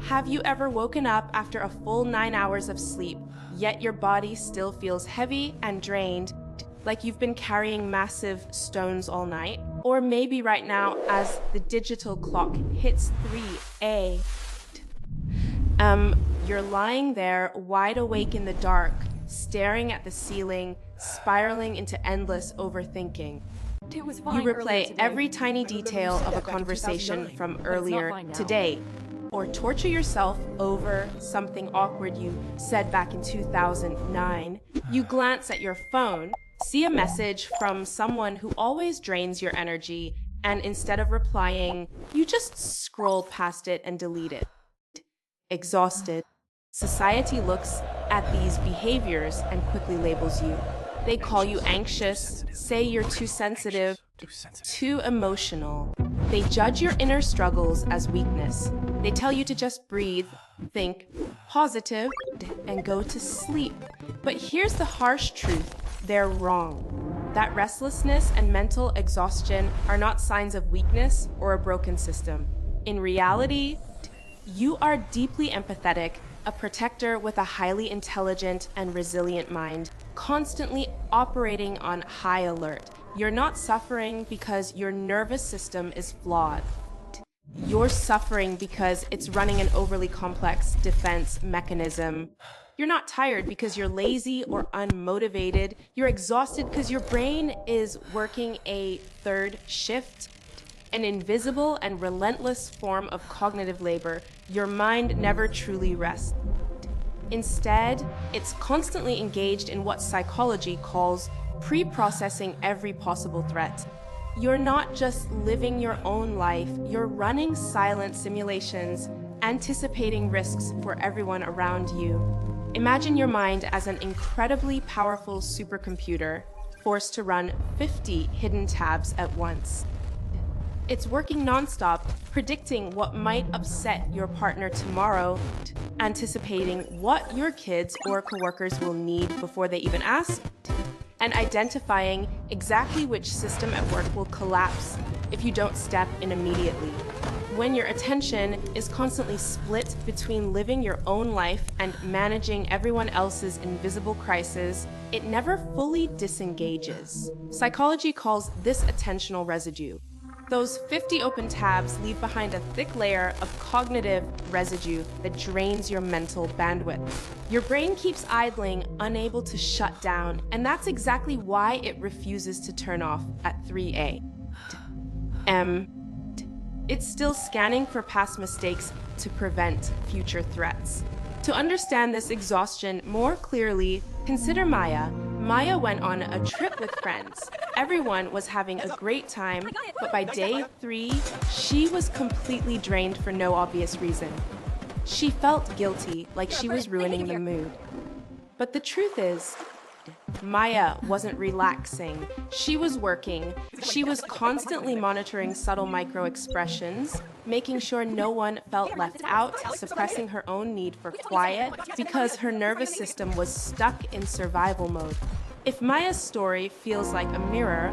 Have you ever woken up after a full 9 hours of sleep, yet your body still feels heavy and drained, like you've been carrying massive stones all night? Or maybe right now, as the digital clock hits 3 a.m., you're lying there wide awake in the dark, staring at the ceiling, spiraling into endless overthinking. You replay every tiny detail of a conversation from earlier today, or torture yourself over something awkward you said back in 2009. You glance at your phone, see a message from someone who always drains your energy, and instead of replying, you just scroll past it and delete it. Exhausted, society looks at these behaviors and quickly labels you. They call you anxious, say you're too sensitive, too emotional. They judge your inner struggles as weakness. They tell you to just breathe, think positive, and go to sleep. But here's the harsh truth: they're wrong. That restlessness and mental exhaustion are not signs of weakness or a broken system. In reality, you are deeply empathetic, a protector with a highly intelligent and resilient mind, constantly operating on high alert. You're not suffering because your nervous system is flawed. You're suffering because it's running an overly complex defense mechanism. You're not tired because you're lazy or unmotivated. You're exhausted because your brain is working a third shift, an invisible and relentless form of cognitive labor. Your mind never truly rests. Instead, it's constantly engaged in what psychology calls pre-processing every possible threat. You're not just living your own life, you're running silent simulations, anticipating risks for everyone around you. Imagine your mind as an incredibly powerful supercomputer, forced to run 50 hidden tabs at once. It's working nonstop, predicting what might upset your partner tomorrow, anticipating what your kids or coworkers will need before they even ask, and identifying exactly which system at work will collapse if you don't step in immediately. When your attention is constantly split between living your own life and managing everyone else's invisible crisis, it never fully disengages. Psychology calls this attentional residue. Those 50 open tabs leave behind a thick layer of cognitive residue that drains your mental bandwidth. Your brain keeps idling, unable to shut down, and that's exactly why it refuses to turn off at 3 a.m. It's still scanning for past mistakes to prevent future threats. To understand this exhaustion more clearly, consider Maya. Maya went on a trip with friends. Everyone was having a great time, but by day 3, she was completely drained for no obvious reason. She felt guilty, like she was ruining the mood. But the truth is, Maya wasn't relaxing. She was working. She was constantly monitoring subtle micro-expressions, making sure no one felt left out, suppressing her own need for quiet because her nervous system was stuck in survival mode. If Maya's story feels like a mirror,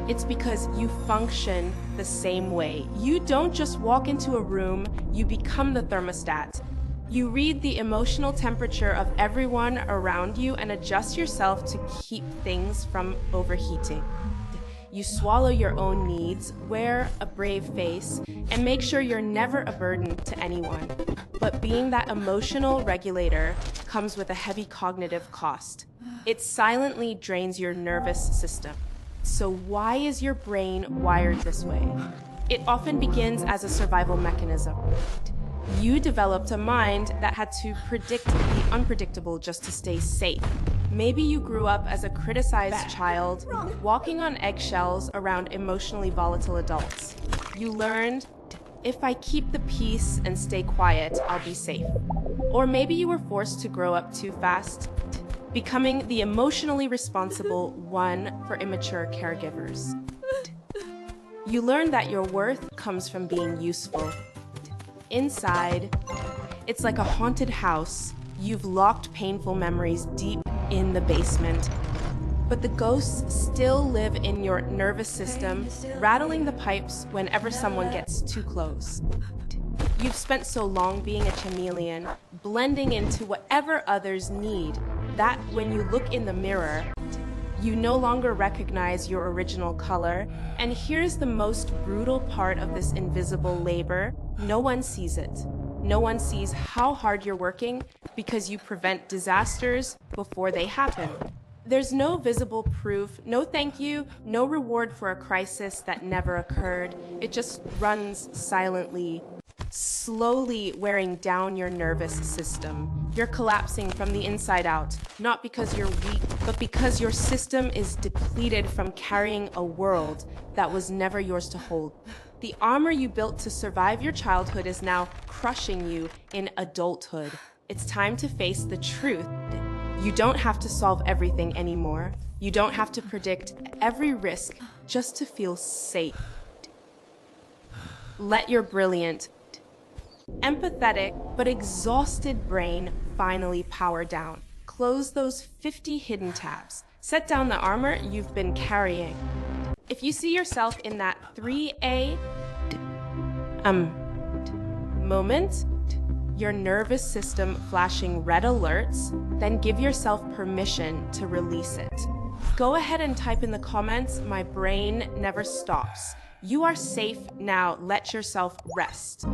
it's because you function the same way. You don't just walk into a room, you become the thermostat. You read the emotional temperature of everyone around you and adjust yourself to keep things from overheating. You swallow your own needs, wear a brave face, and make sure you're never a burden to anyone. But being that emotional regulator comes with a heavy cognitive cost. It silently drains your nervous system. So why is your brain wired this way? It often begins as a survival mechanism. You developed a mind that had to predict the unpredictable just to stay safe. Maybe you grew up as a criticized child, walking on eggshells around emotionally volatile adults. You learned, if I keep the peace and stay quiet, I'll be safe. Or maybe you were forced to grow up too fast, becoming the emotionally responsible one for immature caregivers. You learned that your worth comes from being useful. Inside, it's like a haunted house. You've locked painful memories deep in the basement. But the ghosts still live in your nervous system, rattling the pipes whenever someone gets too close. You've spent so long being a chameleon, blending into whatever others need, that when you look in the mirror, you no longer recognize your original color. And here's the most brutal part of this invisible labor: no one sees it. No one sees how hard you're working because you prevent disasters before they happen. There's no visible proof, no thank you, no reward for a crisis that never occurred. It just runs silently, slowly wearing down your nervous system. You're collapsing from the inside out, not because you're weak, but because your system is depleted from carrying a world that was never yours to hold. The armor you built to survive your childhood is now crushing you in adulthood. It's time to face the truth. You don't have to solve everything anymore. You don't have to predict every risk just to feel safe. Let your brilliant, empathetic, but exhausted brain finally power down. Close those 50 hidden tabs. Set down the armor you've been carrying. If you see yourself in that 3A moment, your nervous system flashing red alerts, then give yourself permission to release it. Go ahead and type in the comments, "My brain never stops." You are safe now. Let yourself rest.